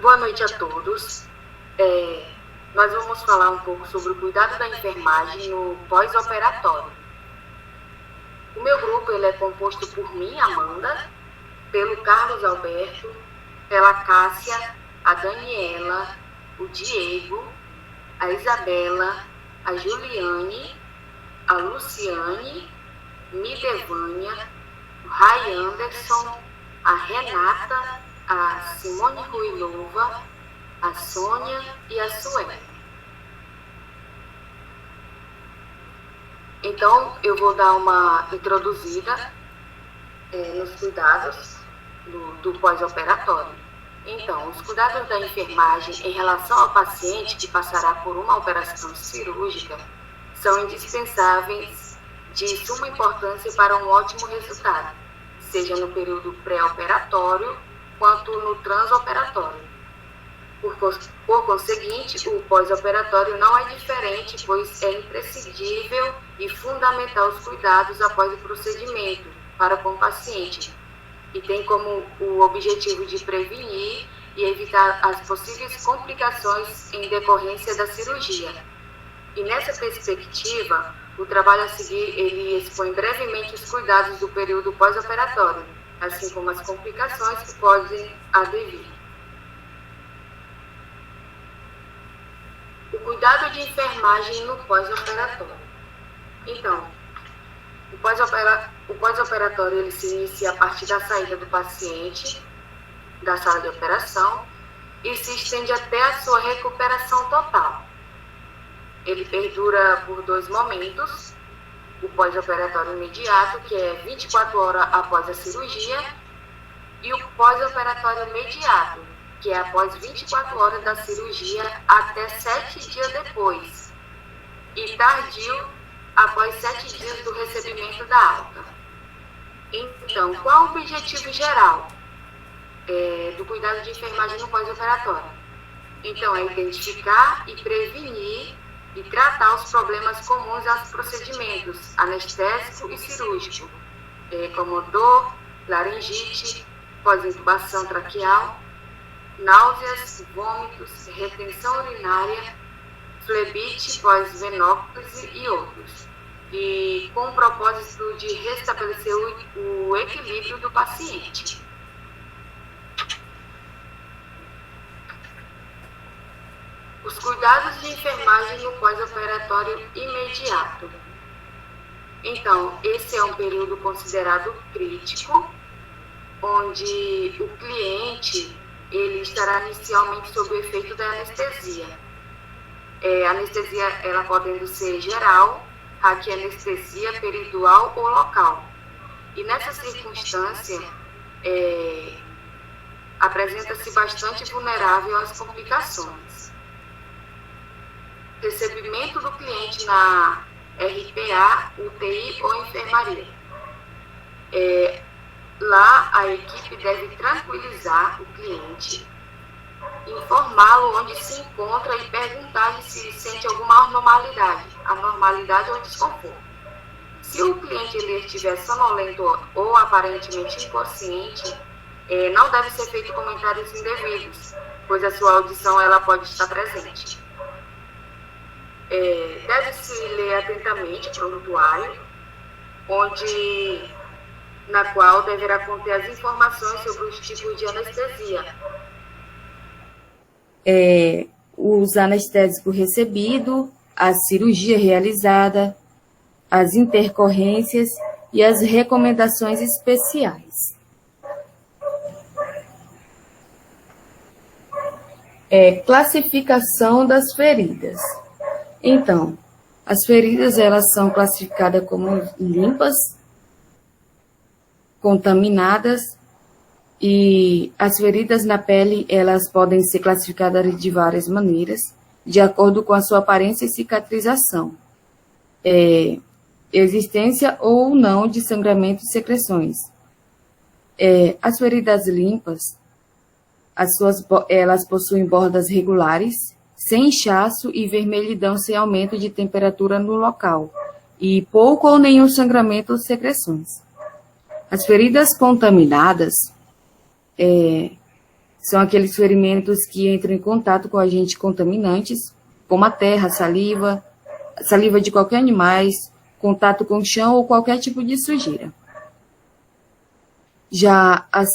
Boa noite a todos. Nós vamos falar um pouco sobre o cuidado da enfermagem no pós-operatório. O meu grupo ele é composto por mim, Amanda, pelo Carlos Alberto, pela Cássia, a Daniela, o Diego, a Isabela, a Juliane, a Luciane, Midevânia, o Ray Anderson, a Renata, a Simone Ruilova, a Sônia e a Sueli. Então, eu vou dar uma introduzida nos cuidados do pós-operatório. Então, os cuidados da enfermagem em relação ao paciente que passará por uma operação cirúrgica são indispensáveis de suma importância para um ótimo resultado, seja no período pré-operatório quanto no transoperatório. Por conseguinte, o pós-operatório não é diferente, pois é imprescindível e fundamental os cuidados após o procedimento para com o paciente, e tem como o objetivo de prevenir e evitar as possíveis complicações em decorrência da cirurgia. E nessa perspectiva, o trabalho a seguir, ele expõe brevemente os cuidados do período pós-operatório, assim como as complicações que podem advir. O cuidado de enfermagem no pós-operatório. Então, o pós-operatório ele se inicia a partir da saída do paciente da sala de operação e se estende até a sua recuperação total. Ele perdura por 2 momentos: o pós-operatório imediato, que é 24 horas após a cirurgia, e o pós-operatório imediato, que é após 24 horas da cirurgia até 7 dias depois, e tardio após 7 dias do recebimento da alta. Então, qual o objetivo geral do cuidado de enfermagem no pós-operatório? Então, é identificar e prevenir e tratar os problemas comuns aos procedimentos anestésico e cirúrgico, como dor, laringite, pós-intubação traqueal, náuseas, vômitos, retenção urinária, flebite pós-venóclise e outros, e com o propósito de restabelecer o equilíbrio do paciente. Os cuidados de enfermagem no pós-operatório imediato. Então, esse é um período considerado crítico, onde o cliente ele estará inicialmente sob o efeito da anestesia. A anestesia, ela podendo ser geral, raquianestesia, peridual ou local. E nessa circunstância, apresenta-se bastante vulnerável às complicações. Recebimento do cliente na RPA, UTI ou enfermaria. Lá, a equipe deve tranquilizar o cliente, informá-lo onde se encontra e perguntar-lhe se sente alguma anormalidade ou desconforto. Se o cliente ele estiver sonolento ou aparentemente inconsciente, não deve ser feito comentários indevidos, pois a sua audição ela pode estar presente. Deve-se ler atentamente o prontuário, na qual deverá conter as informações sobre os tipos de anestesia. Os anestésicos recebidos, a cirurgia realizada, as intercorrências e as recomendações especiais. Classificação das feridas. Então, as feridas elas são classificadas como limpas, contaminadas, e as feridas na pele elas podem ser classificadas de várias maneiras, de acordo com a sua aparência e cicatrização, existência ou não de sangramento e secreções. As feridas limpas, elas possuem bordas regulares, sem inchaço e vermelhidão sem aumento de temperatura no local, e pouco ou nenhum sangramento ou secreções. As feridas contaminadas São aqueles ferimentos que entram em contato com agentes contaminantes, como a terra, saliva de qualquer animal, contato com o chão ou qualquer tipo de sujeira. Já as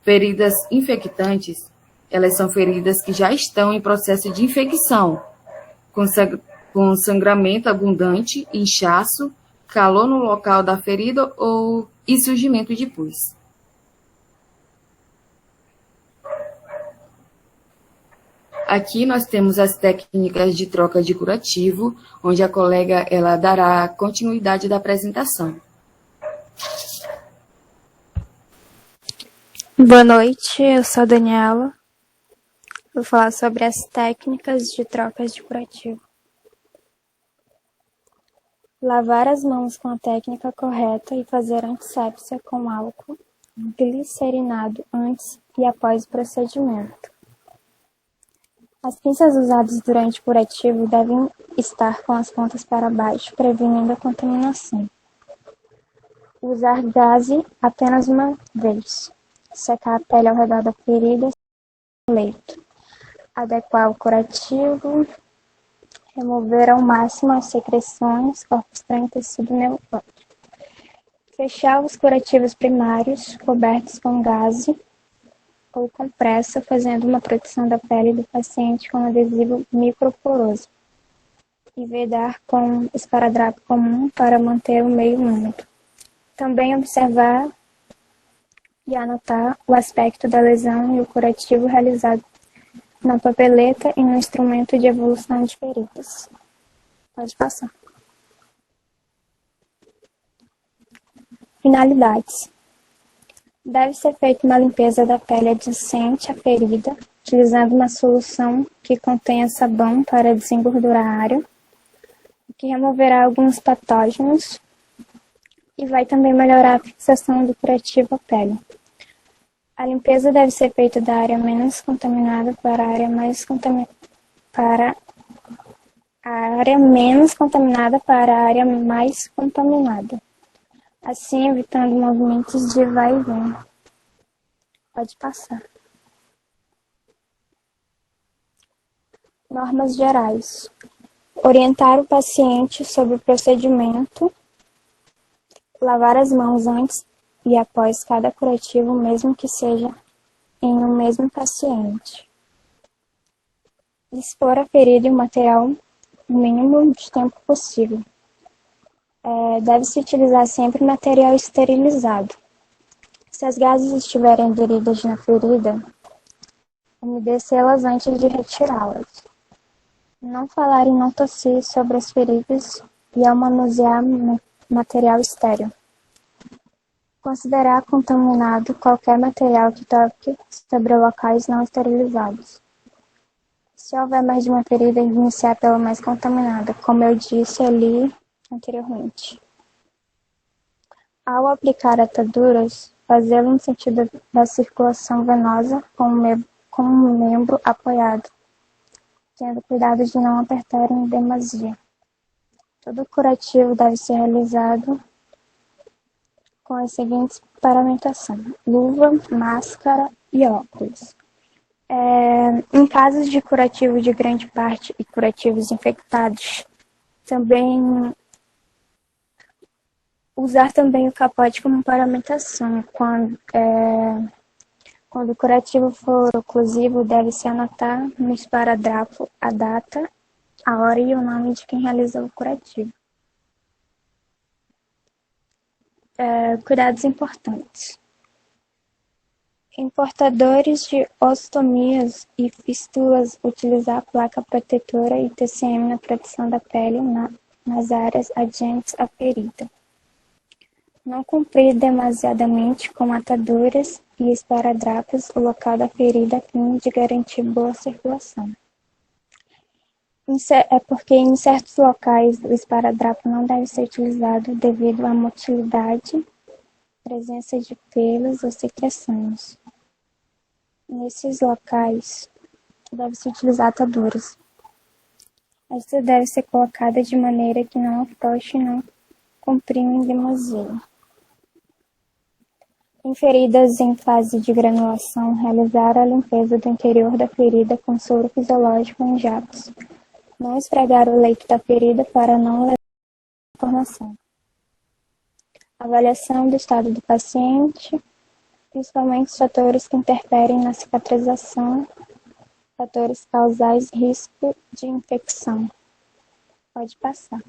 feridas infectantes, elas são feridas que já estão em processo de infecção, com sangramento abundante, inchaço, calor no local da ferida e surgimento de pus. Aqui nós temos as técnicas de troca de curativo, onde a colega ela dará continuidade da apresentação. Boa noite, eu sou a Daniela. Vou falar sobre as técnicas de trocas de curativo. Lavar as mãos com a técnica correta e fazer antissépsia com álcool glicerinado antes e após o procedimento. As pinças usadas durante o curativo devem estar com as pontas para baixo, prevenindo a contaminação. Usar gaze apenas uma vez. Secar a pele ao redor da ferida com leito. Adequar o curativo. Remover ao máximo as secreções, corpos estranhos e tecido neoplástico. Fechar os curativos primários cobertos com gaze ou compressa, fazendo uma proteção da pele do paciente com adesivo microporoso. E vedar com esparadrapo comum para manter o meio úmido. Também observar e anotar o aspecto da lesão e o curativo realizado na papeleta e no instrumento de evolução de feridas. Pode passar. Finalidades. Deve ser feita uma limpeza da pele adjacente à ferida, utilizando uma solução que contenha sabão para desengordurar a área, que removerá alguns patógenos e vai também melhorar a fixação do curativo à pele. A limpeza deve ser feita da área menos contaminada para a área menos contaminada para a área mais contaminada, assim evitando movimentos de vai e vem. Pode passar. Normas gerais. Orientar o paciente sobre o procedimento, lavar as mãos antes e após cada curativo, mesmo que seja em um mesmo paciente. Expor a ferida e o material o mínimo de tempo possível. Deve-se utilizar sempre material esterilizado. Se as gases estiverem aderidas na ferida, umedecê-las antes de retirá-las. Não falar e não tossir sobre as feridas e ao manusear material estéril. Considerar contaminado qualquer material que toque sobre locais não esterilizados. Se houver mais de uma ferida, iniciar pela mais contaminada, como eu disse ali anteriormente. Ao aplicar ataduras, fazê-lo no sentido da circulação venosa com o membro apoiado, tendo cuidado de não apertar em demasia. Todo curativo deve ser realizado com as seguintes paramentações: luva, máscara e óculos. Em casos de curativo de grande parte e curativos infectados, também usar também o capote como paramentação. Quando o curativo for oclusivo, deve-se anotar no esparadrapo a data, a hora e o nome de quem realizou o curativo. Cuidados importantes. Em portadores de ostomias e fístulas, utilizar a placa protetora e TCM na proteção da pele nas áreas adjacentes à ferida. Não comprir demasiadamente com ataduras e esparadrapos o local da ferida a fim de garantir boa circulação. É porque em certos locais o esparadrapo não deve ser utilizado devido à motilidade, presença de pelos ou secreções. Nesses locais, deve-se utilizar ataduras. Esta deve ser colocada de maneira que não afrouxe e não comprime em demasia. Em feridas em fase de granulação, realizar a limpeza do interior da ferida com soro fisiológico em jatos. Não esfregar o leito da ferida para não levar informação. Avaliação do estado do paciente, principalmente os fatores que interferem na cicatrização, fatores causais, risco de infecção. Pode passar.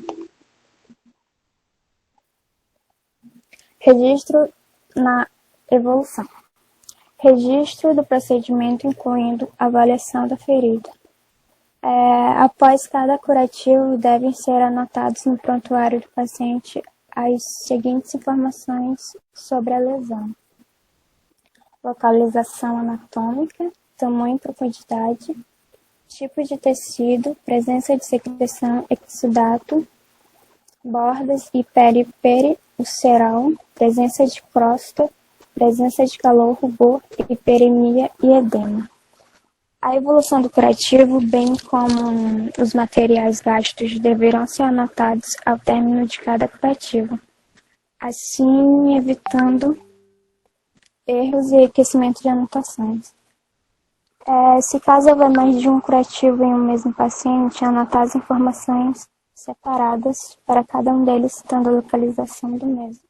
Registro na evolução. Registro do procedimento, incluindo avaliação da ferida. Após cada curativo, devem ser anotados no prontuário do paciente as seguintes informações sobre a lesão: localização anatômica, tamanho e profundidade, tipo de tecido, presença de secreção exudato, bordas e periusceral, presença de próstata, presença de calor, rubor, hiperemia e edema. A evolução do curativo, bem como os materiais gastos, deverão ser anotados ao término de cada curativo, assim evitando erros e esquecimento de anotações. Se caso houver mais de um curativo em um mesmo paciente, anotar as informações separadas para cada um deles, citando a localização do mesmo.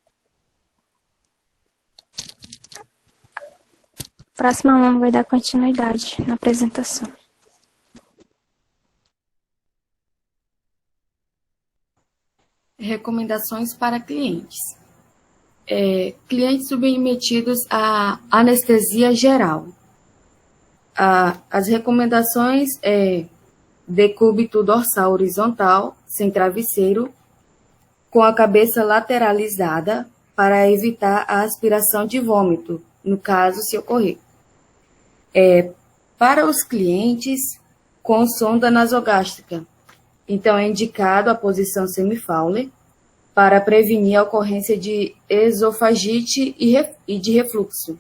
O próximo aluno vai dar continuidade na apresentação. Recomendações para clientes. Clientes submetidos à anestesia geral. As recomendações decúbito dorsal horizontal, sem travesseiro, com a cabeça lateralizada para evitar a aspiração de vômito, no caso se ocorrer. Para os clientes com sonda nasogástrica, então é indicado a posição semi-Fowler para prevenir a ocorrência de esofagite e de refluxo,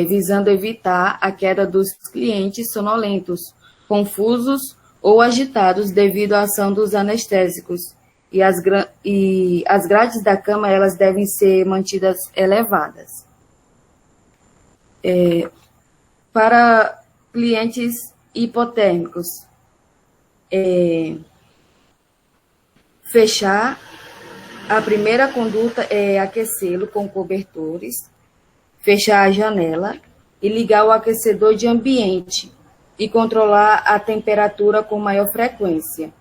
visando evitar a queda dos clientes sonolentos, confusos ou agitados devido à ação dos anestésicos. E as grades da cama elas devem ser mantidas elevadas. Para clientes hipotérmicos, fechar a primeira conduta é aquecê-lo com cobertores, fechar a janela e ligar o aquecedor de ambiente e controlar a temperatura com maior frequência.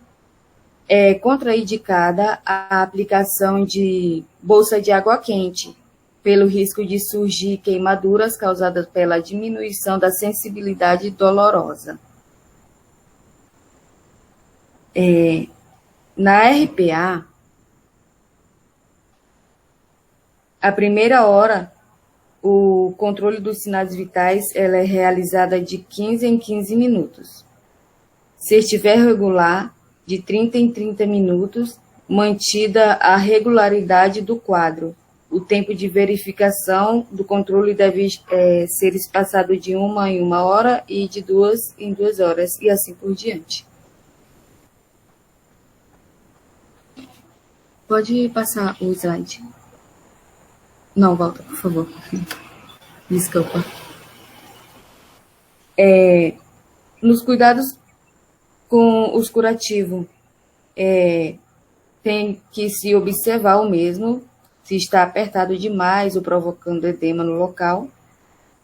É contraindicada a aplicação de bolsa de água quente, pelo risco de surgir queimaduras causadas pela diminuição da sensibilidade dolorosa. Na RPA, a primeira hora, o controle dos sinais vitais ela é realizada de 15 em 15 minutos. Se estiver regular, de 30 em 30 minutos, mantida a regularidade do quadro. O tempo de verificação do controle deve ser espaçado de 1 em 1 hora e de 2 em 2 horas, e assim por diante. Pode passar o slide. Não, volta, por favor. Desculpa. Nos cuidados com os curativos, tem que se observar o mesmo, se está apertado demais ou provocando edema no local,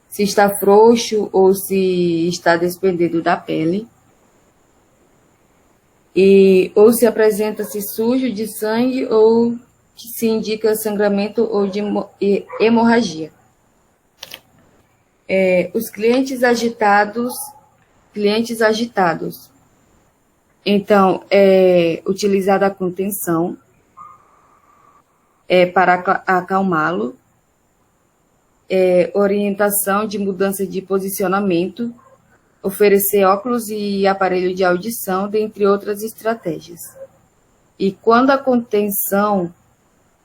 se está frouxo ou se está despendendo da pele, ou se apresenta-se sujo de sangue ou que se indica sangramento ou de hemorragia. Os clientes agitados, então, utilizada a contenção para acalmá-lo, orientação de mudança de posicionamento, oferecer óculos e aparelho de audição, dentre outras estratégias. E quando a contenção,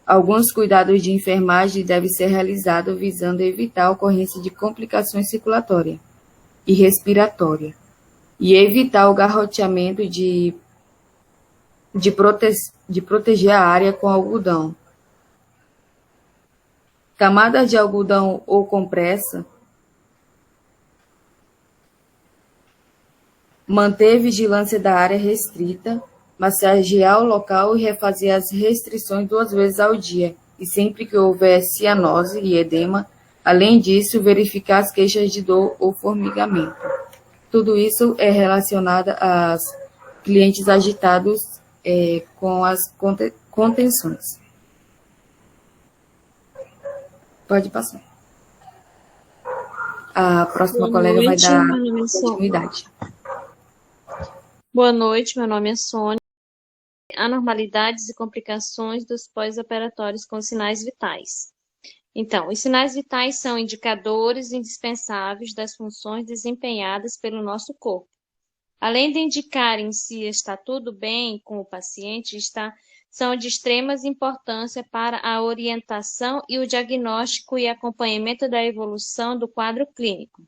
alguns cuidados de enfermagem devem ser realizados visando evitar a ocorrência de complicações circulatórias e respiratórias, e evitar o garroteamento de proteger a área com algodão. Camadas de algodão ou compressa. Manter vigilância da área restrita, massagear o local e refazer as restrições 2 vezes ao dia, e sempre que houver cianose e edema. Além disso, verificar as queixas de dor ou formigamento. Tudo isso é relacionado aos clientes agitados com as contenções. Pode passar. A próxima colega vai dar continuidade. Boa noite, meu nome é Sônia. Anormalidades e complicações dos pós-operatórios com sinais vitais. Então, os sinais vitais são indicadores indispensáveis das funções desempenhadas pelo nosso corpo. Além de indicarem se está tudo bem com o paciente, são de extrema importância para a orientação e o diagnóstico e acompanhamento da evolução do quadro clínico.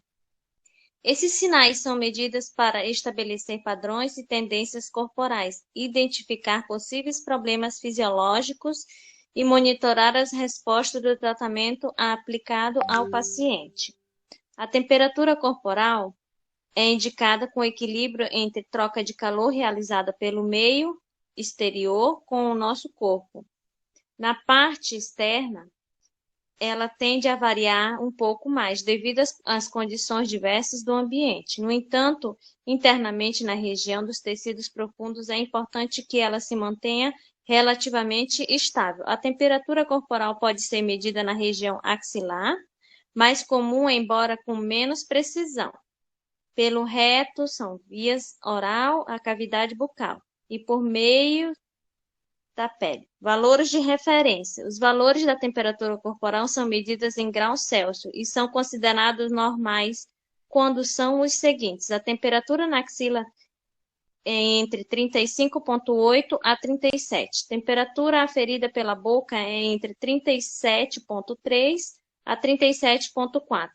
Esses sinais são medidas para estabelecer padrões e tendências corporais, identificar possíveis problemas fisiológicos e monitorar as respostas do tratamento aplicado ao paciente. A temperatura corporal é indicada com equilíbrio entre troca de calor realizada pelo meio exterior com o nosso corpo. Na parte externa, ela tende a variar um pouco mais, devido às condições diversas do ambiente. No entanto, internamente na região dos tecidos profundos, é importante que ela se mantenha relativamente estável. A temperatura corporal pode ser medida na região axilar, mais comum, embora com menos precisão. Pelo reto, são vias oral, a cavidade bucal, e por meio da pele. Valores de referência. Os valores da temperatura corporal são medidas em graus Celsius e são considerados normais quando são os seguintes. A temperatura na axila é entre 35,8 a 37. Temperatura aferida pela boca é entre 37,3 a 37,4.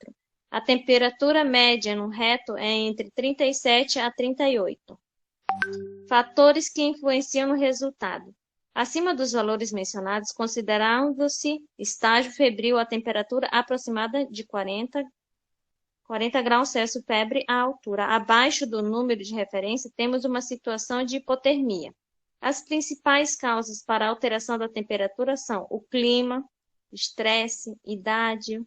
A temperatura média no reto é entre 37 a 38. Fatores que influenciam no resultado. Acima dos valores mencionados, considerando-se estágio febril a temperatura aproximada de 40 graus Celsius, febre à altura. Abaixo do número de referência, temos uma situação de hipotermia. As principais causas para a alteração da temperatura são o clima, estresse, idade,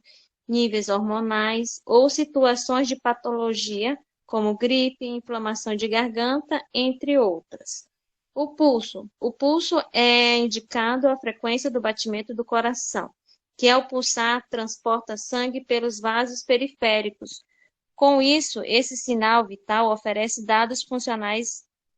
níveis hormonais ou situações de patologia, como gripe, inflamação de garganta, entre outras. O pulso. O pulso é indicado a frequência do batimento do coração, que ao pulsar transporta sangue pelos vasos periféricos. Com isso, esse sinal vital oferece dados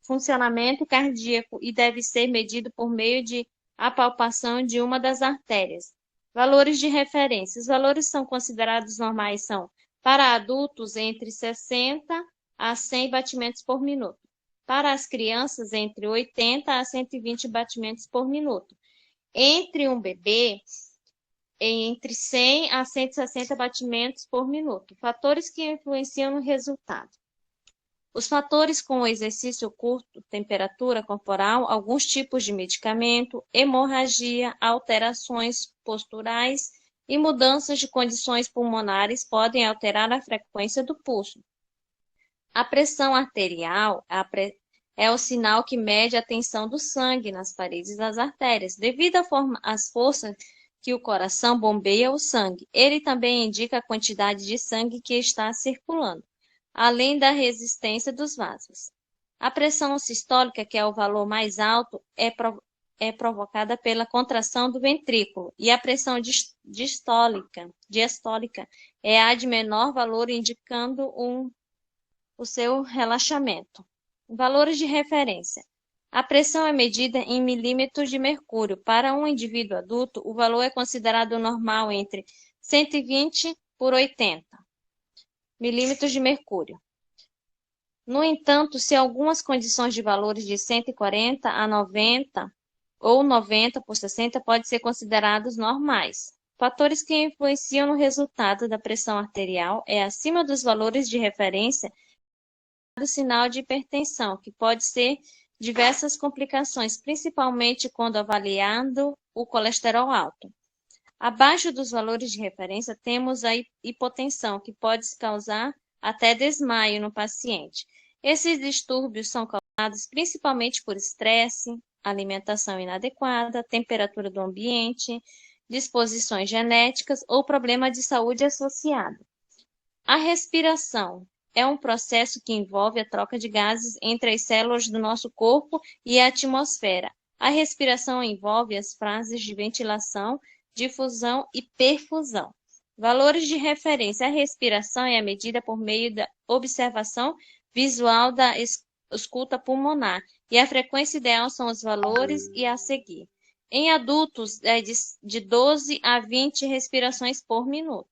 funcionamento cardíaco e deve ser medido por meio de apalpação de uma das artérias. Valores de referência. Os valores são considerados normais são para adultos entre 60 a 100 batimentos por minuto. Para as crianças, entre 80 a 120 batimentos por minuto. Entre um bebê, entre 100 a 160 batimentos por minuto. Fatores que influenciam no resultado. Os fatores com exercício curto, temperatura corporal, alguns tipos de medicamento, hemorragia, alterações posturais e mudanças de condições pulmonares podem alterar a frequência do pulso. A pressão arterial é o sinal que mede a tensão do sangue nas paredes das artérias. Devido às forças que o coração bombeia o sangue, ele também indica a quantidade de sangue que está circulando, além da resistência dos vasos. A pressão sistólica, que é o valor mais alto, é provocada pela contração do ventrículo, e a pressão diastólica é a de menor valor, indicando o seu relaxamento. Valores de referência. A pressão é medida em milímetros de mercúrio. Para um indivíduo adulto, o valor é considerado normal entre 120 por 80 milímetros de mercúrio. No entanto, se algumas condições de valores de 140 a 90 ou 90 por 60 podem ser considerados normais. Fatores que influenciam no resultado da pressão arterial é acima dos valores de referência do sinal de hipertensão, que pode ser diversas complicações, principalmente quando avaliando o colesterol alto. Abaixo dos valores de referência, temos a hipotensão, que pode causar até desmaio no paciente. Esses distúrbios são causados principalmente por estresse, alimentação inadequada, temperatura do ambiente, disposições genéticas ou problema de saúde associado. A respiração é um processo que envolve a troca de gases entre as células do nosso corpo e a atmosfera. A respiração envolve as fases de ventilação, difusão e perfusão. Valores de referência. A respiração é medida por meio da observação visual da escuta pulmonar, e a frequência ideal são os valores e a seguir. Em adultos, é de 12 a 20 respirações por minuto.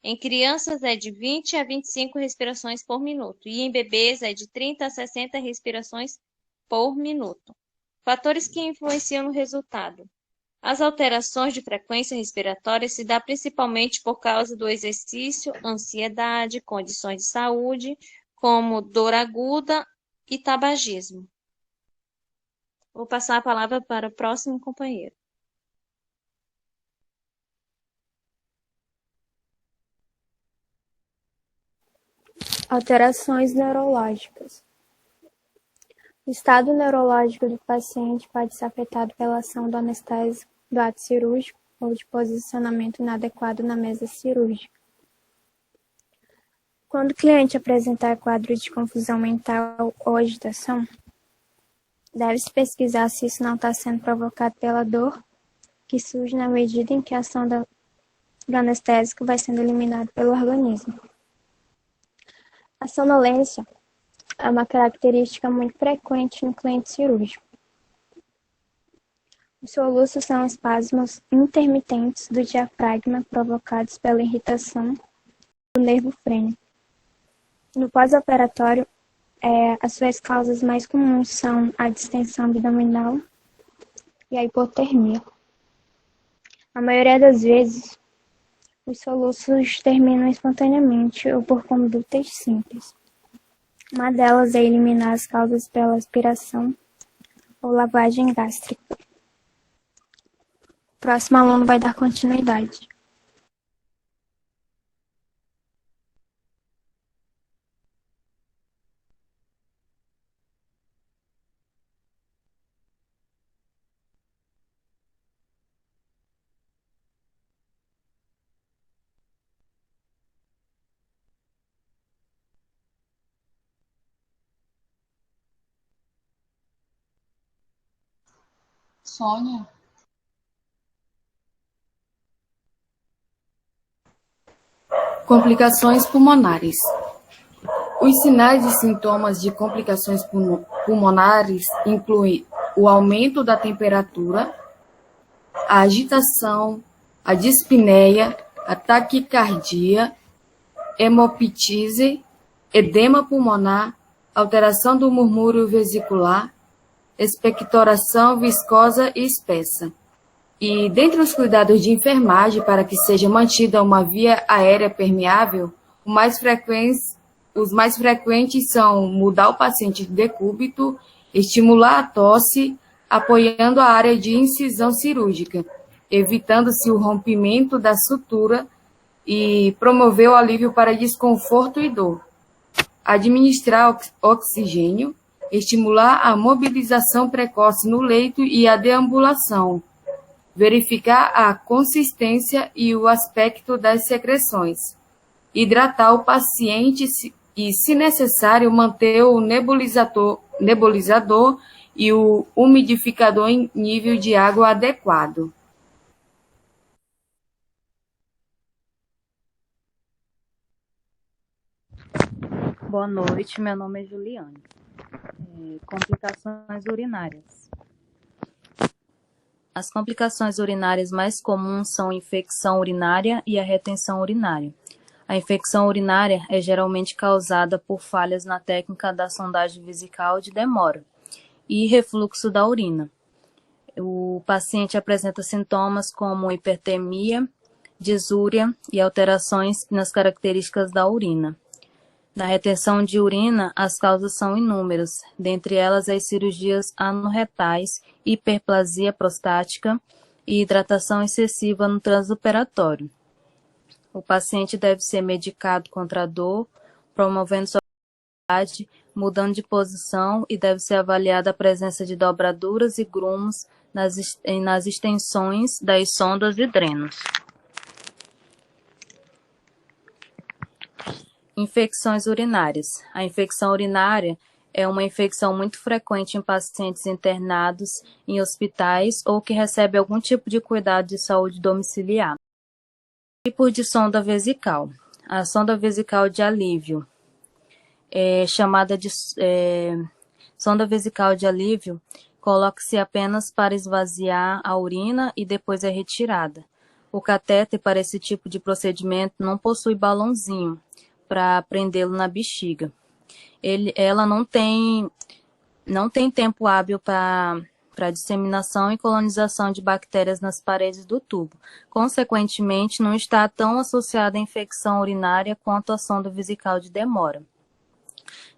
Em crianças, é de 20 a 25 respirações por minuto. E em bebês, é de 30 a 60 respirações por minuto. Fatores que influenciam no resultado. As alterações de frequência respiratória se dão principalmente por causa do exercício, ansiedade, condições de saúde, como dor aguda e tabagismo. Vou passar a palavra para o próximo companheiro. Alterações neurológicas. O estado neurológico do paciente pode ser afetado pela ação do anestésico, do ato cirúrgico ou de posicionamento inadequado na mesa cirúrgica. Quando o cliente apresentar quadro de confusão mental ou agitação, deve-se pesquisar se isso não está sendo provocado pela dor que surge na medida em que a ação do anestésico vai sendo eliminada pelo organismo. A sonolência é uma característica muito frequente no cliente cirúrgico. Os soluços são espasmos intermitentes do diafragma provocados pela irritação do nervo frênico. No pós-operatório, as suas causas mais comuns são a distensão abdominal e a hipotermia. A maioria das vezes, os soluços terminam espontaneamente ou por condutas simples. Uma delas é eliminar as causas pela aspiração ou lavagem gástrica. O próximo aluno vai dar continuidade. Sônia? Complicações pulmonares. Os sinais e sintomas de complicações pulmonares incluem o aumento da temperatura, a agitação, a dispneia, a taquicardia, hemoptise, edema pulmonar, alteração do murmúrio vesicular, expectoração viscosa e espessa. E, dentre os cuidados de enfermagem para que seja mantida uma via aérea permeável, os mais frequentes são mudar o paciente de decúbito, estimular a tosse, apoiando a área de incisão cirúrgica, evitando-se o rompimento da sutura e promover o alívio para desconforto e dor. Administrar oxigênio, estimular a mobilização precoce no leito e a deambulação, verificar a consistência e o aspecto das secreções, hidratar o paciente e, se necessário, manter o nebulizador e o umidificador em nível de água adequado. Boa noite, meu nome é Juliane. Complicações urinárias. As complicações urinárias mais comuns são a infecção urinária e a retenção urinária. A infecção urinária é geralmente causada por falhas na técnica da sondagem vesical de demora e refluxo da urina. O paciente apresenta sintomas como hipertermia, disúria e alterações nas características da urina. Na retenção de urina, as causas são inúmeras, dentre elas as cirurgias anorretais, hiperplasia prostática, e hidratação excessiva no transoperatório. O paciente deve ser medicado contra a dor, promovendo sua atividade, mudando de posição, e deve ser avaliada a presença de dobraduras e grumos nas extensões das sondas e drenos. Infecções urinárias. A infecção urinária é uma infecção muito frequente em pacientes internados em hospitais ou que recebem algum tipo de cuidado de saúde domiciliar. Tipos de sonda vesical. A sonda vesical de alívio, sonda vesical de alívio, coloca-se apenas para esvaziar a urina e depois é retirada. O catéter para esse tipo de procedimento não possui balãozinho para prendê-lo na bexiga. Ela não tem tempo hábil para disseminação e colonização de bactérias nas paredes do tubo. Consequentemente, não está tão associada à infecção urinária quanto a sonda vesical de demora.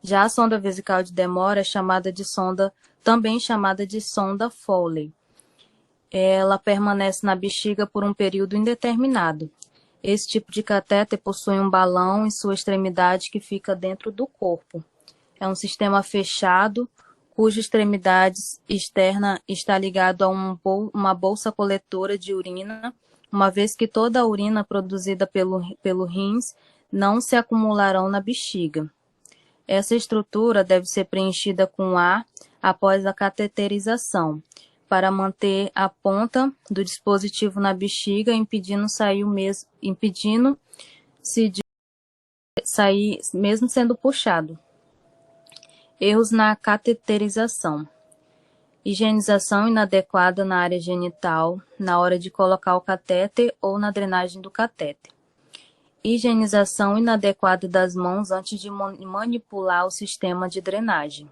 Já a sonda vesical de demora é também chamada de sonda Foley. Ela permanece na bexiga por um período indeterminado. Esse tipo de catéter possui um balão em sua extremidade que fica dentro do corpo. É um sistema fechado, cuja extremidade externa está ligado a uma bolsa coletora de urina, uma vez que toda a urina produzida pelo rins não se acumularão na bexiga. Essa estrutura deve ser preenchida com ar após a cateterização, para manter a ponta do dispositivo na bexiga, impedindo-se de sair mesmo sendo puxado. Erros na cateterização. Higienização inadequada na área genital, na hora de colocar o catéter ou na drenagem do catéter. Higienização inadequada das mãos antes de manipular o sistema de drenagem.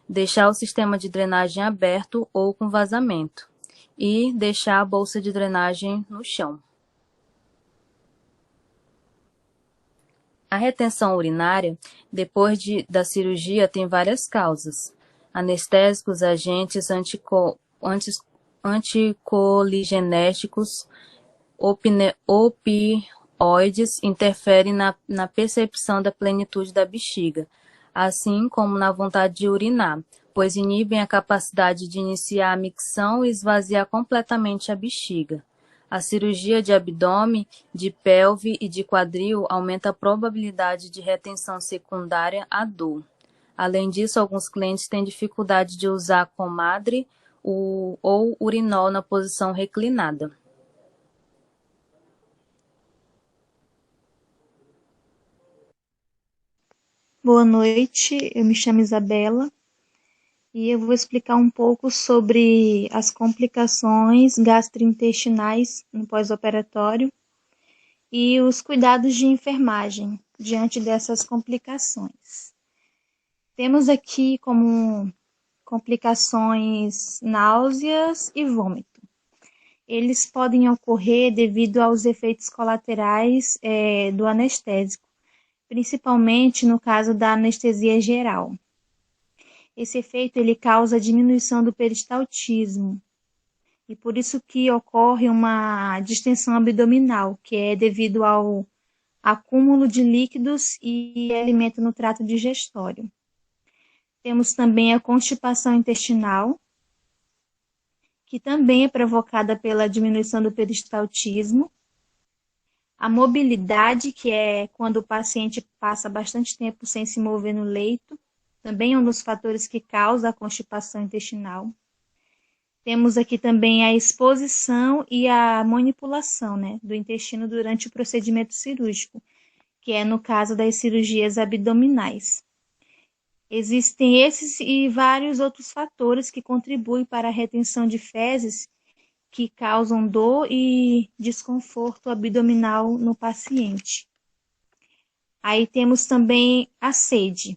Deixar o sistema de drenagem aberto ou com vazamento. E deixar a bolsa de drenagem no chão. A retenção urinária, depois da cirurgia, tem várias causas. Anestésicos, agentes anticoligenéticos, opioides interferem na percepção da plenitude da bexiga, assim como na vontade de urinar, pois inibem a capacidade de iniciar a micção e esvaziar completamente a bexiga. A cirurgia de abdômen, de pelve e de quadril aumenta a probabilidade de retenção secundária à dor. Além disso, alguns clientes têm dificuldade de usar comadre ou urinol na posição reclinada. Boa noite, eu me chamo Isabela e eu vou explicar um pouco sobre as complicações gastrointestinais no pós-operatório e os cuidados de enfermagem diante dessas complicações. Temos aqui como complicações náuseas e vômito. Eles podem ocorrer devido aos efeitos colaterais do anestésico, principalmente no caso da anestesia geral. Esse efeito ele causa diminuição do peristaltismo, e por isso que ocorre uma distensão abdominal, que é devido ao acúmulo de líquidos e alimento no trato digestório. Temos também a constipação intestinal, que também é provocada pela diminuição do peristaltismo. A mobilidade, que é quando o paciente passa bastante tempo sem se mover no leito, também é um dos fatores que causa a constipação intestinal. Temos aqui também a exposição e a manipulação, do intestino durante o procedimento cirúrgico, que é no caso das cirurgias abdominais. Existem esses e vários outros fatores que contribuem para a retenção de fezes que causam dor e desconforto abdominal no paciente. Aí temos também a sede.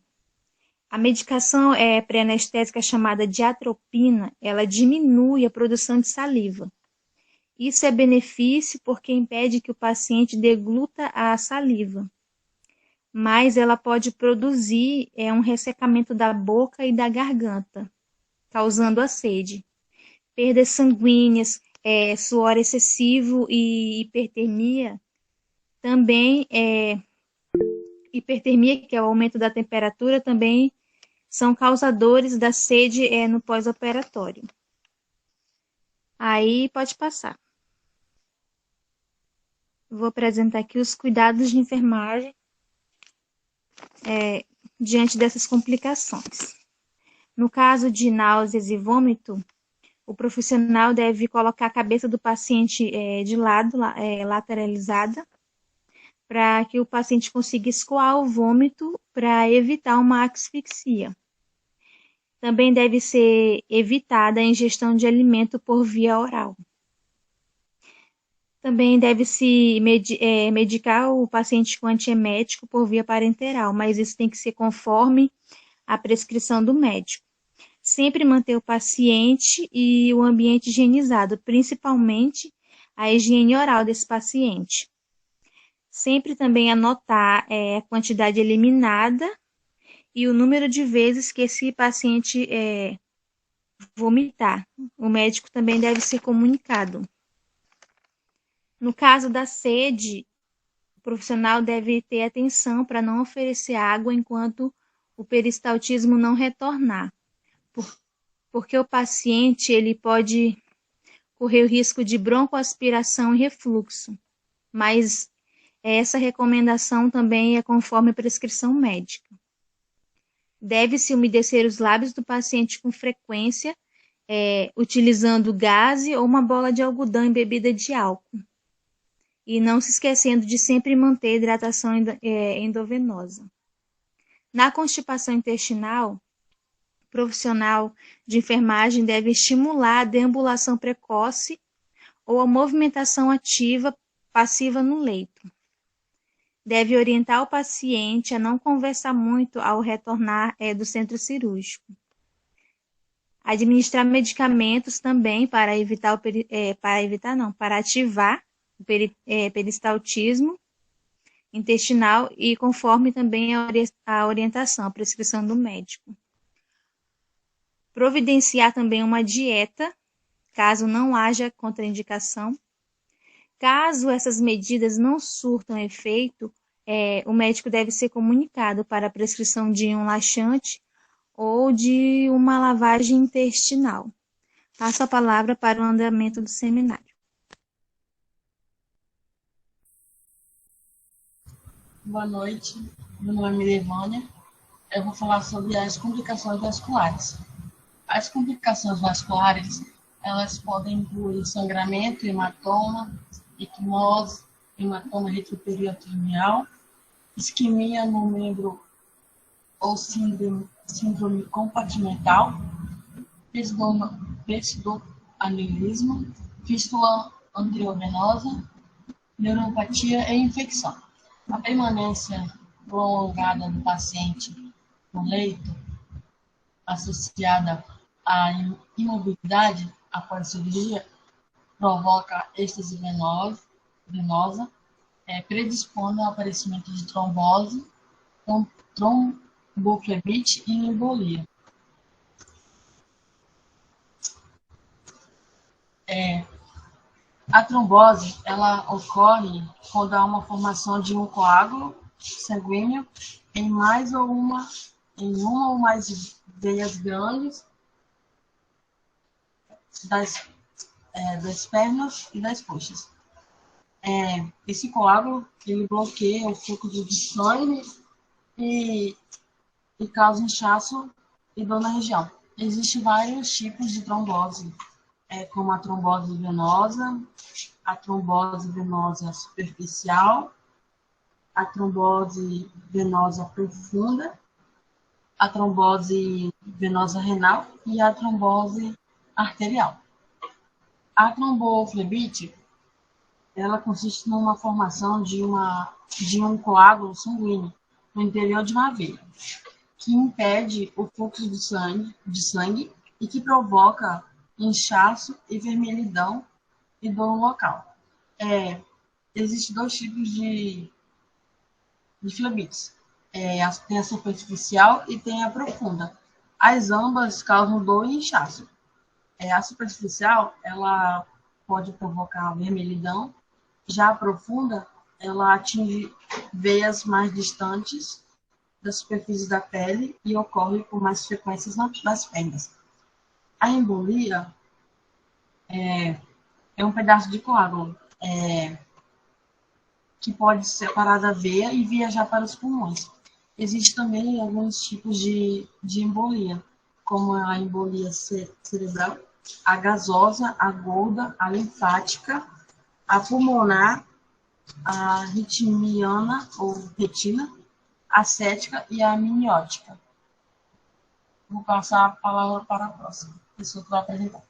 A medicação pré-anestésica chamada de atropina, ela diminui a produção de saliva. Isso é benefício porque impede que o paciente degluta a saliva, mas ela pode produzir um ressecamento da boca e da garganta, causando a sede. Perdas sanguíneas, suor excessivo e hipertermia, também hipertermia, que é o aumento da temperatura, também são causadores da sede no pós-operatório. Aí pode passar. Vou apresentar aqui os cuidados de enfermagem diante dessas complicações. No caso de náuseas e vômito, o profissional deve colocar a cabeça do paciente de lado, lateralizada, para que o paciente consiga escoar o vômito para evitar uma asfixia. Também deve ser evitada a ingestão de alimento por via oral. Também deve-se medicar o paciente com antiemético por via parenteral, mas isso tem que ser conforme a prescrição do médico. Sempre manter o paciente e o ambiente higienizado, principalmente a higiene oral desse paciente. Sempre também anotar a quantidade eliminada e o número de vezes que esse paciente vomitar. O médico também deve ser comunicado. No caso da sede, o profissional deve ter atenção para não oferecer água enquanto o peristaltismo não retornar, porque o paciente ele pode correr o risco de broncoaspiração e refluxo, mas essa recomendação também é conforme a prescrição médica. Deve-se umedecer os lábios do paciente com frequência, utilizando gaze ou uma bola de algodão embebida de álcool. E não se esquecendo de sempre manter a hidratação endovenosa. Na constipação intestinal, o profissional de enfermagem deve estimular a deambulação precoce ou a movimentação ativa passiva no leito. Deve orientar o paciente a não conversar muito ao retornar do centro cirúrgico. Administrar medicamentos também para ativar o peristaltismo intestinal e conforme também a orientação, a prescrição do médico. Providenciar também uma dieta, caso não haja contraindicação. Caso essas medidas não surtam efeito, o médico deve ser comunicado para a prescrição de um laxante ou de uma lavagem intestinal. Passo a palavra para o andamento do seminário. Boa noite, meu nome é Mirevânia. Eu vou falar sobre as complicações vasculares. As complicações vasculares, elas podem incluir sangramento, hematoma, equimose, hematoma retroperitoneal, isquemia no membro ou síndrome compartimental, pseudoaneurisma, fístula anterior-venosa, neuropatia e infecção. A permanência prolongada do paciente no leito, associada à imobilidade após cirurgia, provoca êxtase venosa, predispondo ao aparecimento de trombose, tromboflebite e embolia. A trombose, ela ocorre quando há uma formação de um coágulo sanguíneo em uma ou mais veias grandes das pernas e das coxas. Esse coágulo, ele bloqueia o fluxo de sangue e causa inchaço e dor na região. Existem vários tipos de trombose, como a trombose venosa superficial, a trombose venosa profunda, a trombose venosa renal e a trombose arterial. A tromboflebite, ela consiste numa formação de um coágulo sanguíneo no interior de uma veia, que impede o fluxo de sangue e que provoca inchaço e vermelhidão e dor no local. Existem dois tipos de flebites. Tem a superficial e tem a profunda. As ambas causam dor e inchaço. A superficial, ela pode provocar vermelhidão. Já a profunda, ela atinge veias mais distantes da superfície da pele e ocorre com mais frequências nas pernas. A embolia é um pedaço de coágulo que pode separar da veia e viajar para os pulmões. Existem também alguns tipos de embolia, como a embolia cerebral, a gasosa, a aguda, a linfática, a pulmonar, a ritmiana ou retina, a cética e a amniótica. Vou passar a palavra para a próxima pessoa que vai apresentar.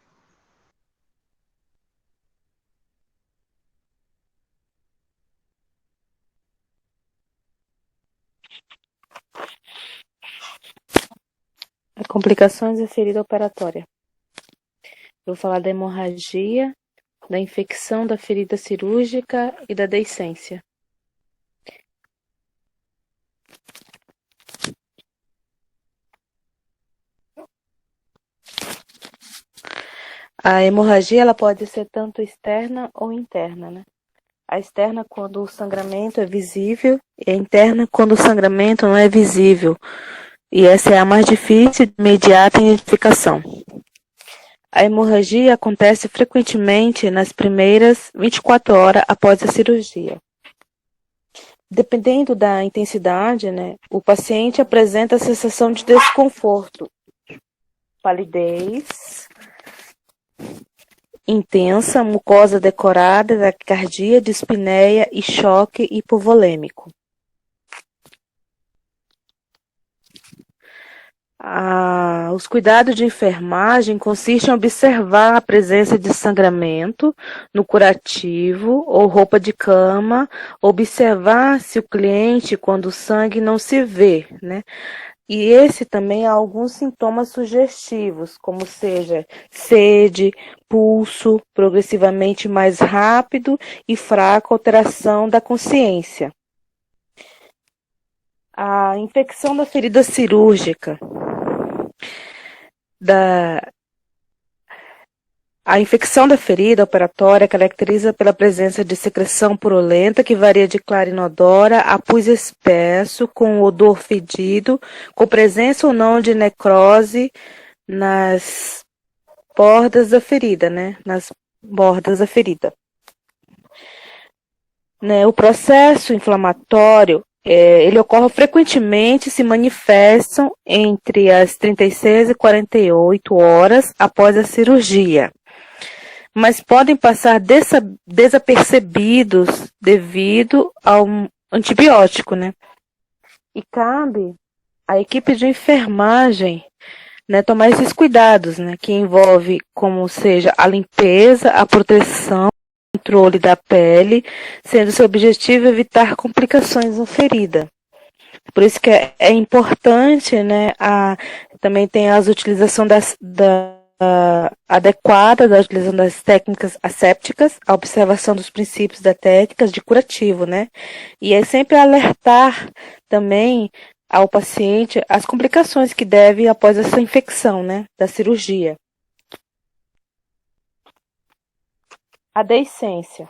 Complicações da ferida operatória. Eu vou falar da hemorragia, da infecção da ferida cirúrgica e da deiscência. A hemorragia ela pode ser tanto externa ou interna, né? A externa quando o sangramento é visível e a interna quando o sangramento não é visível. E essa é a mais difícil de imediata identificação. A hemorragia acontece frequentemente nas primeiras 24 horas após a cirurgia. Dependendo da intensidade, né, o paciente apresenta a sensação de desconforto, palidez intensa, mucosa decorada, taquicardia, dispneia e choque hipovolêmico. Os cuidados de enfermagem consistem em observar a presença de sangramento no curativo ou roupa de cama, observar se o cliente, quando o sangue não se vê, né? E esse também há alguns sintomas sugestivos, como seja sede, pulso progressivamente mais rápido e fraca alteração da consciência. A infecção da ferida cirúrgica. A infecção da ferida operatória caracteriza pela presença de secreção purulenta que varia de clara inodora a pus espesso, com odor fedido, com presença ou não de necrose nas bordas da ferida, né? Nas bordas da ferida. O processo inflamatório ele ocorre frequentemente, se manifestam entre as 36 e 48 horas após a cirurgia, mas podem passar desapercebidos devido ao antibiótico, né? E cabe à equipe de enfermagem, né, tomar esses cuidados, né, que envolve como seja a limpeza, a proteção, controle da pele, sendo seu objetivo evitar complicações na ferida. Por isso que é importante, né, também tem a utilização adequada da utilização das técnicas assépticas, a observação dos princípios das técnicas de curativo, né, e é sempre alertar também ao paciente as complicações que deve após essa infecção, né, da cirurgia. A deiscência.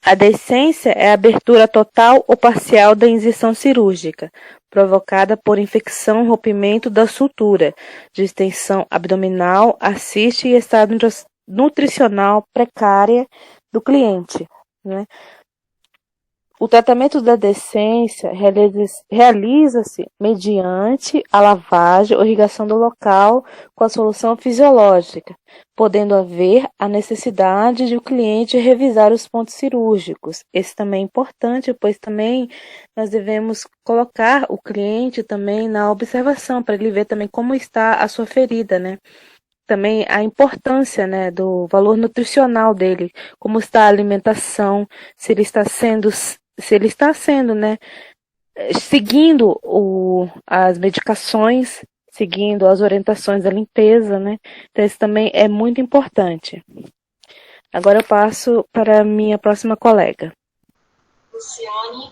A deiscência é a abertura total ou parcial da incisão cirúrgica, provocada por infecção, rompimento da sutura, distensão abdominal, assiste e estado nutricional precária do cliente, né? O tratamento da deiscência realiza-se mediante a lavagem ou irrigação do local com a solução fisiológica, podendo haver a necessidade de o cliente revisar os pontos cirúrgicos. Esse também é importante, pois também nós devemos colocar o cliente também na observação, para ele ver também como está a sua ferida, né? Também a importância, né, do valor nutricional dele, como está a alimentação, se ele está sendo, né, seguindo as medicações, seguindo as orientações da limpeza, né? Então isso também é muito importante. Agora eu passo para a minha próxima colega. Luciane,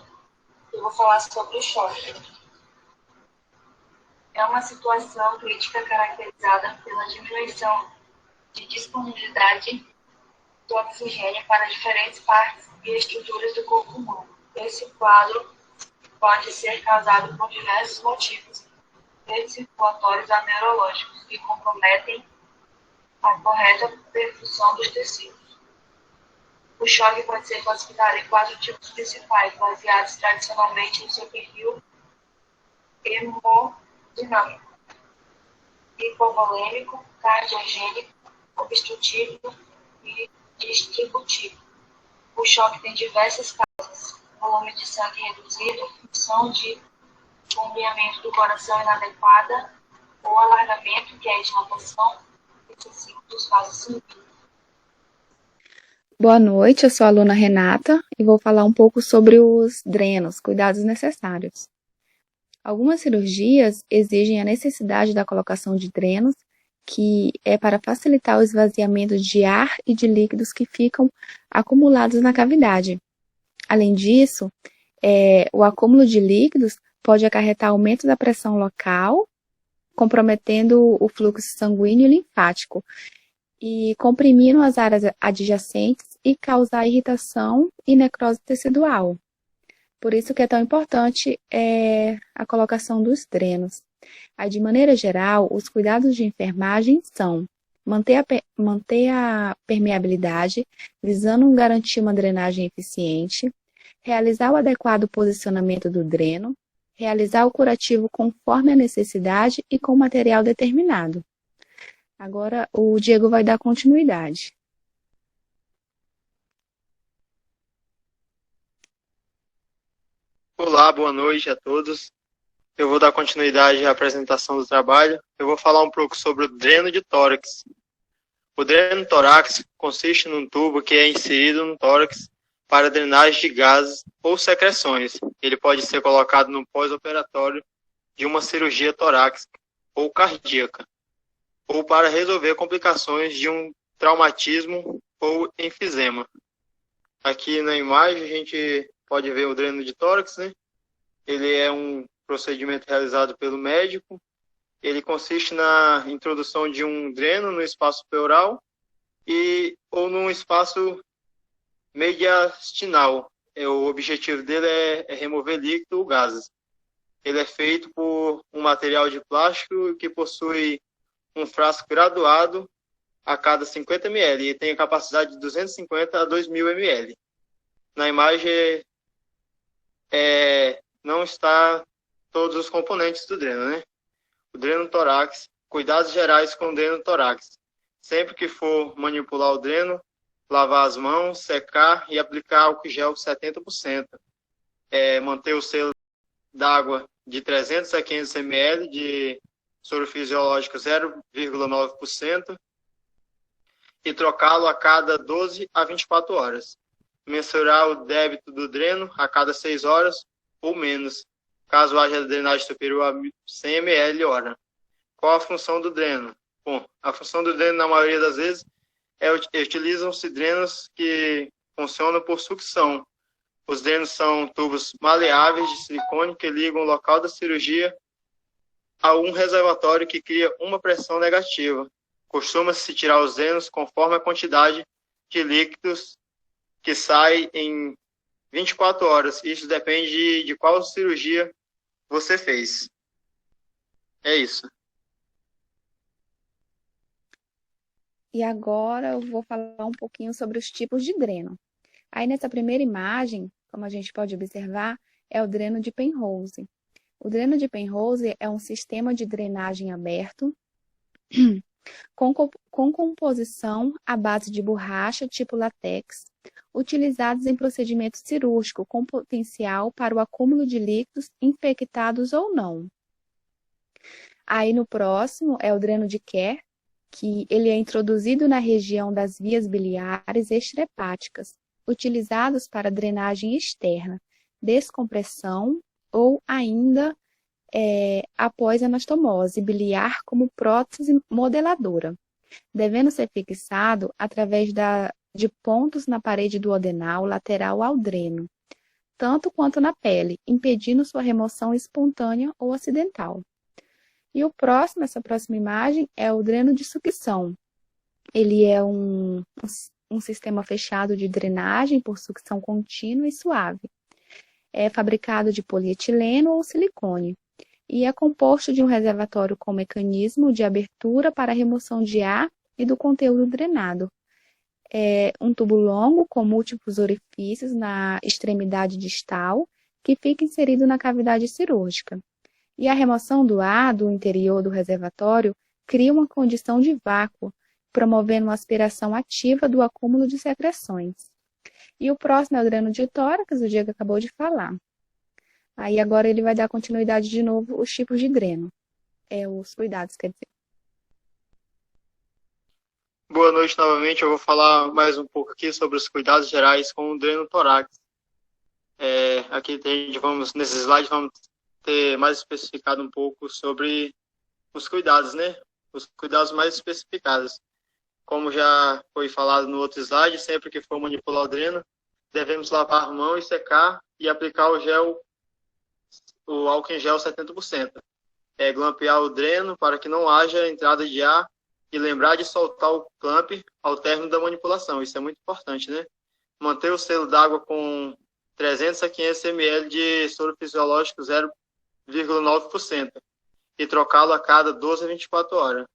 eu vou falar sobre o choque. É uma situação crítica caracterizada pela diminuição de disponibilidade do oxigênio para diferentes partes e estruturas do corpo humano. Esse quadro pode ser causado por diversos motivos, desde circulatórios a neurológicos, que comprometem a correta perfusão dos tecidos. O choque pode ser classificado em 4 tipos principais, baseados tradicionalmente em seu perfil hemodinâmico: hipovolêmico, cardiogênico, obstrutivo e distributivo. O choque tem diversas causas: volume de sangue reduzido, função de bombeamento do coração inadequada ou alargamento, que é a dilatação excessiva dos vasos sanguíneos. Boa noite, eu sou a aluna Renata e vou falar um pouco sobre os drenos, cuidados necessários. Algumas cirurgias exigem a necessidade da colocação de drenos, que é para facilitar o esvaziamento de ar e de líquidos que ficam acumulados na cavidade. Além disso, o acúmulo de líquidos pode acarretar aumento da pressão local, comprometendo o fluxo sanguíneo e linfático, e comprimindo as áreas adjacentes e causar irritação e necrose tecidual. Por isso que é tão importante a colocação dos drenos. Aí, de maneira geral, os cuidados de enfermagem são manter a permeabilidade, visando garantir uma drenagem eficiente, realizar o adequado posicionamento do dreno, realizar o curativo conforme a necessidade e com material determinado. Agora, o Diego vai dar continuidade. Olá, boa noite a todos. Eu vou dar continuidade à apresentação do trabalho. Eu vou falar um pouco sobre o dreno de tórax. O dreno torácico consiste num tubo que é inserido no tórax para drenagem de gases ou secreções. Ele pode ser colocado no pós-operatório de uma cirurgia torácica ou cardíaca, ou para resolver complicações de um traumatismo ou enfisema. Aqui na imagem a gente pode ver o dreno de tórax, né? Ele é um procedimento realizado pelo médico. Ele consiste na introdução de um dreno no espaço pleural ou num espaço mediastinal. O objetivo dele é remover líquido ou gases. Ele é feito por um material de plástico que possui um frasco graduado a cada 50 ml e tem a capacidade de 250 a 2.000 ml. Na imagem não está todos os componentes do dreno, né? O dreno torácico, cuidados gerais com o dreno torácico. Sempre que for manipular o dreno, lavar as mãos, secar e aplicar álcool gel 70%. Manter o selo d'água de 300 a 500 ml, de soro fisiológico 0,9%, e trocá-lo a cada 12 a 24 horas. Mensurar o débito do dreno a cada 6 horas ou menos, caso haja drenagem superior a 100 ml hora. Qual a função do dreno? Bom, a função do dreno, na maioria das vezes, utilizam-se drenos que funcionam por sucção. Os drenos são tubos maleáveis de silicone que ligam o local da cirurgia a um reservatório que cria uma pressão negativa. Costuma-se tirar os drenos conforme a quantidade de líquidos que sai em 24 horas. Isso depende de qual cirurgia você fez. É isso. E agora eu vou falar um pouquinho sobre os tipos de dreno. Aí nessa primeira imagem, como a gente pode observar, é o dreno de Penrose. O dreno de Penrose é um sistema de drenagem aberto com composição à base de borracha tipo látex, utilizados em procedimento cirúrgico com potencial para o acúmulo de líquidos infectados ou não. Aí no próximo é o dreno de Kerr, que ele é introduzido na região das vias biliares extrahepáticas, utilizados para drenagem externa, descompressão ou ainda após anastomose biliar como prótese modeladora, devendo ser fixado através de pontos na parede duodenal lateral ao dreno, tanto quanto na pele, impedindo sua remoção espontânea ou acidental. E essa próxima imagem é o dreno de sucção. Ele é um sistema fechado de drenagem por sucção contínua e suave. É fabricado de polietileno ou silicone e é composto de um reservatório com mecanismo de abertura para remoção de ar e do conteúdo drenado. É um tubo longo com múltiplos orifícios na extremidade distal que fica inserido na cavidade cirúrgica. E a remoção do ar do interior do reservatório cria uma condição de vácuo, promovendo uma aspiração ativa do acúmulo de secreções. E o próximo é o dreno de tórax, o Diego acabou de falar. Aí agora ele vai dar continuidade de novo os tipos de dreno. Os cuidados, quer dizer. Boa noite novamente, eu vou falar mais um pouco aqui sobre os cuidados gerais com o dreno torácico. Aqui nesse slide vamos ter mais especificado um pouco sobre os cuidados, né? Os cuidados mais especificados. Como já foi falado no outro slide, sempre que for manipular o dreno, devemos lavar a mão e secar e aplicar o álcool em gel 70%. Glampear o dreno para que não haja entrada de ar e lembrar de soltar o clamp ao término da manipulação. Isso é muito importante, né? Manter o selo d'água com 300 a 500 ml de soro fisiológico 0,9% e trocá-lo a cada 12 a 24 horas.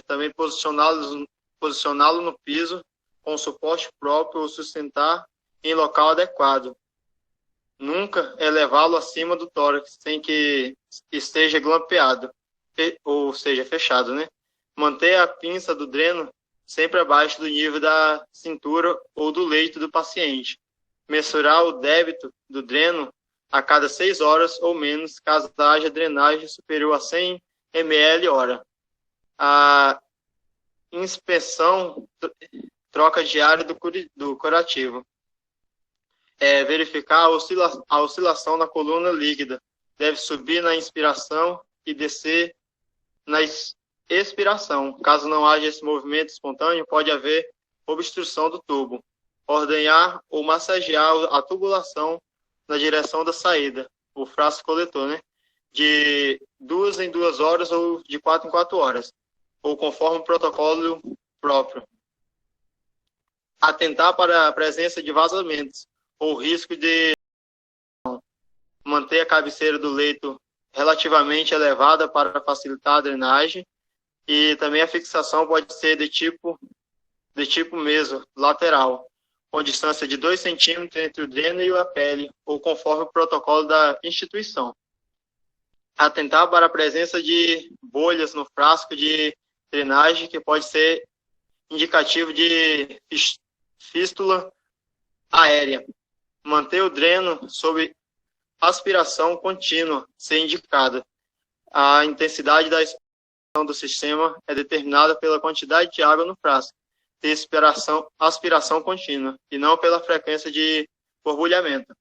Também posicioná-lo no piso com suporte próprio ou sustentar em local adequado. Nunca elevá-lo acima do tórax sem que esteja glampeado, ou seja, fechado, né? Manter a pinça do dreno sempre abaixo do nível da cintura ou do leito do paciente. Mensurar o débito do dreno a cada 6 horas ou menos, caso haja drenagem superior a 100 ml hora. A inspeção, troca diária do curativo. Verificar a oscilação na coluna líquida. Deve subir na inspiração e descer na expiração. Caso não haja esse movimento espontâneo, pode haver obstrução do tubo. Ordenhar ou massagear a tubulação na direção da saída, o frasco coletor, né? De 2 em 2 horas ou de 4 em 4 horas, ou conforme o protocolo próprio. Atentar para a presença de vazamentos ou risco de manter a cabeceira do leito relativamente elevada para facilitar a drenagem, e também a fixação pode ser de tipo meso, lateral, com distância de 2 centímetros entre o dreno e a pele, ou conforme o protocolo da instituição. Atentar para a presença de bolhas no frasco de drenagem, que pode ser indicativo de fístula aérea. Manter o dreno sob aspiração contínua, ser indicada. A intensidade da expiração do sistema é determinada pela quantidade de água no frasco, de aspiração contínua, e não pela frequência de borbulhamento.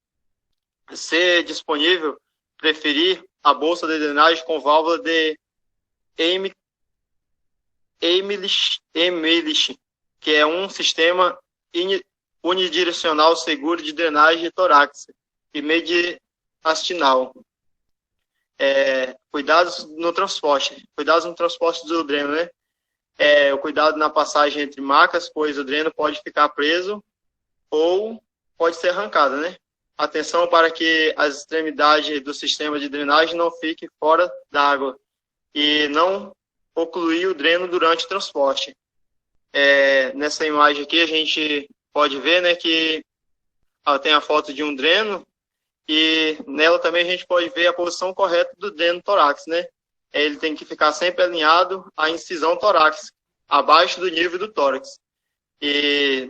Ser disponível, preferir a bolsa de drenagem com válvula de Emilish, que é um sistema unidirecional seguro de drenagem torácica e mediastinal. Cuidados no transporte do dreno, né? O cuidado na passagem entre macas, pois o dreno pode ficar preso ou pode ser arrancado, né? Atenção para que as extremidades do sistema de drenagem não fiquem fora d'água e não ocluir o dreno durante o transporte. Nessa imagem aqui a gente pode ver, né, que tem a foto de um dreno, e nela também a gente pode ver a posição correta do dreno torácico, né? Ele tem que ficar sempre alinhado à incisão torácica, abaixo do nível do tórax. E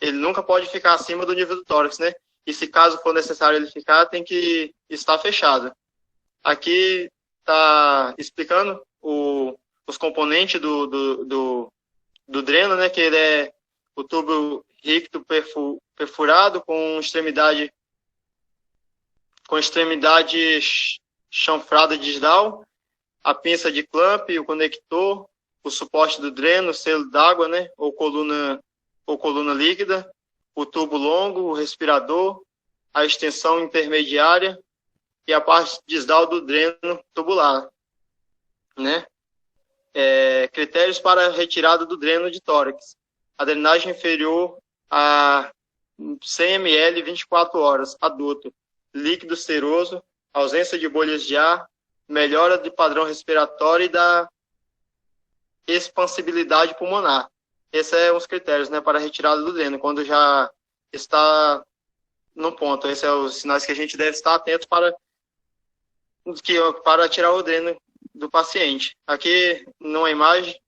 ele nunca pode ficar acima do nível do tórax, né? E se caso for necessário ele ficar, tem que estar fechado. Aqui está explicando os componentes do dreno, né? Que ele é o tubo rígido perfurado com extremidade chanfrada distal, a pinça de clamp, o conector, o suporte do dreno, o selo d'água, né, ou coluna líquida, o tubo longo, o respirador, a extensão intermediária e, e a parte distal do dreno tubular, né? Critérios para a retirada do dreno de tórax. A drenagem inferior a 100 ml 24 horas, adulto. Líquido seroso, ausência de bolhas de ar, melhora de padrão respiratório e da expansibilidade pulmonar. Esses são os critérios, né, para a retirada do dreno, quando já está no ponto. Esses são os sinais que a gente deve estar atento para tirar o dreno do paciente. Aqui, numa imagem,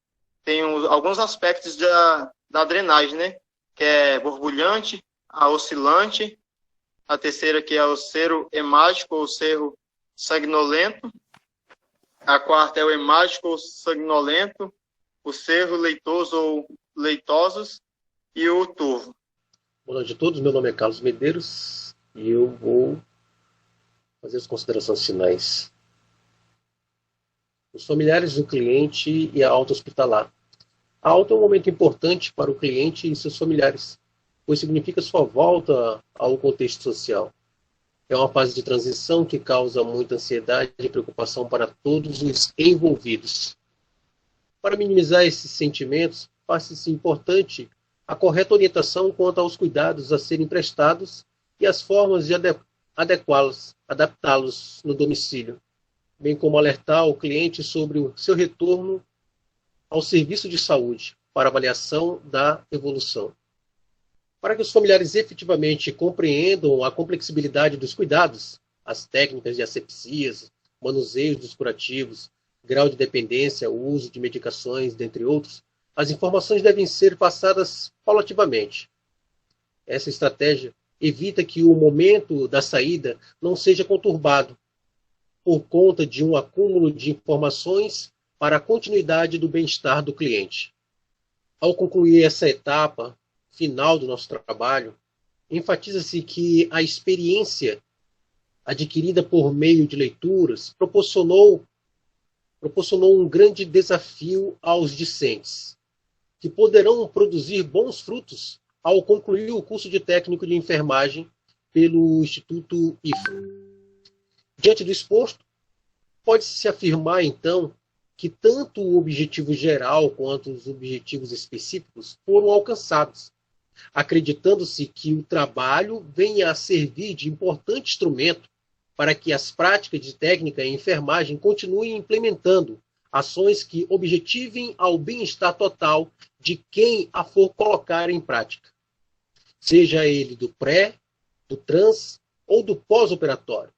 tem alguns aspectos da drenagem, né, que é borbulhante, a oscilante, a terceira que é o sero hemático ou sero sanguinolento, a quarta é o hemático ou sanguinolento, o sero leitoso ou leitosos e o turvo. Boa noite a todos, meu nome é Carlos Medeiros e eu vou fazer as considerações finais. Os familiares do cliente e a alta hospitalar. A alta é um momento importante para o cliente e seus familiares, pois significa sua volta ao contexto social. É uma fase de transição que causa muita ansiedade e preocupação para todos os envolvidos. Para minimizar esses sentimentos, faz-se importante a correta orientação quanto aos cuidados a serem prestados e as formas de adaptá-los no domicílio, bem como alertar o cliente sobre o seu retorno ao serviço de saúde para avaliação da evolução. Para que os familiares efetivamente compreendam a complexibilidade dos cuidados, as técnicas de asepsias, manuseio dos curativos, grau de dependência, o uso de medicações, dentre outros, as informações devem ser passadas paulativamente. Essa estratégia evita que o momento da saída não seja conturbado por conta de um acúmulo de informações para a continuidade do bem-estar do cliente. Ao concluir essa etapa final do nosso trabalho, enfatiza-se que a experiência adquirida por meio de leituras proporcionou um grande desafio aos discentes, que poderão produzir bons frutos ao concluir o curso de técnico de enfermagem pelo Instituto IFA. Diante do exposto, pode-se afirmar, então, que tanto o objetivo geral quanto os objetivos específicos foram alcançados, acreditando-se que o trabalho venha a servir de importante instrumento para que as práticas de técnica em enfermagem continuem implementando ações que objetivem ao bem-estar total de quem a for colocar em prática, seja ele do pré, do trans ou do pós-operatório.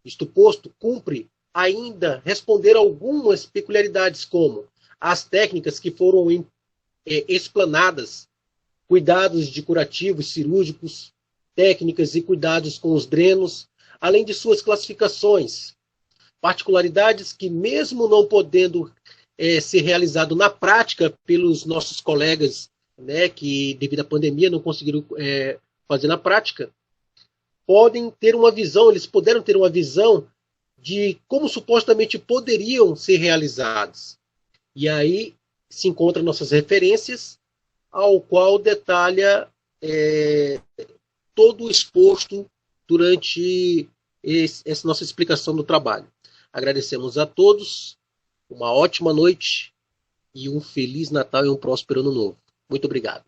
Isto posto, cumpre ainda responder algumas peculiaridades, como as técnicas que foram explanadas, cuidados de curativos cirúrgicos, técnicas e cuidados com os drenos, além de suas classificações, particularidades que, mesmo não podendo ser realizado na prática pelos nossos colegas, né, que devido à pandemia não conseguiram fazer na prática, eles puderam ter uma visão de como supostamente poderiam ser realizados. E aí se encontram nossas referências, ao qual detalha todo o exposto durante essa nossa explicação do trabalho. Agradecemos a todos, uma ótima noite e um Feliz Natal e um próspero Ano Novo. Muito obrigado.